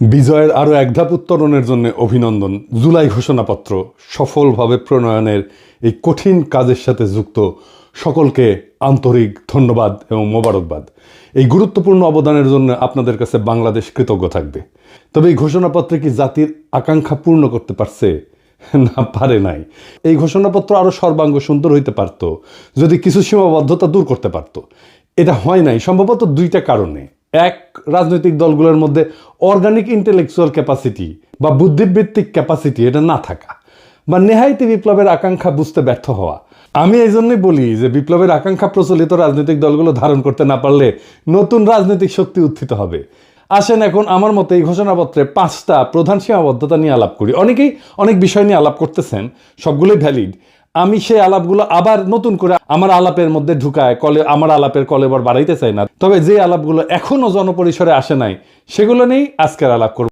বিজয়ের আরও এক ধাপ উত্তরণের জন্য অভিনন্দন। জুলাই ঘোষণাপত্র সফলভাবে প্রণয়নের এই কঠিন কাজের সাথে যুক্ত সকলকে আন্তরিক ধন্যবাদ এবং মোবারকবাদ। এই গুরুত্বপূর্ণ অবদানের জন্য আপনাদের কাছে বাংলাদেশ কৃতজ্ঞ থাকবে। তবে এই ঘোষণাপত্রে কি জাতির আকাঙ্ক্ষা পূর্ণ করতে পারছে? না, পারে নাই। এই ঘোষণাপত্র আরও সর্বাঙ্গ সুন্দর হইতে পারত যদি কিছু সীমাবদ্ধতা দূর করতে পারত। এটা হয় নাই সম্ভবত দুইটা কারণে। এক, রাজনৈতিক দলগুলোর মধ্যে অর্গানিক ইন্টেলেকচুয়াল ক্যাপাসিটি বা বুদ্ধিবৃত্তিক ক্যাপাসিটি এটা না থাকা, বা নেহায়তি বিপ্লবের আকাঙ্ক্ষা বুঝতে ব্যর্থ হওয়া। আমি এই জন্যই বলি যে বিপ্লবের আকাঙ্ক্ষা প্রচলিত রাজনৈতিক দলগুলো ধারণ করতে না পারলে নতুন রাজনৈতিক শক্তি উত্থিত হবে। আসেন এখন আমার মতে এই ঘোষণাপত্রে 5টা প্রধান সীমাবদ্ধতা নিয়ে আলাপ করি। অনেকেই অনেক বিষয় নিয়ে আলাপ করতেছেন, সবগুলোই ভ্যালিড। আমি সেই আলাপগুলো আবার নতুন করে আমার আলাপের মধ্যে ঢুকায় আমার আলাপের কলেবর বাড়াইতে চাই না। তবে যে আলাপগুলো এখনো জনপরিসরে আসে নাই সেগুলো নিয়েই আজকের আলাপ করব।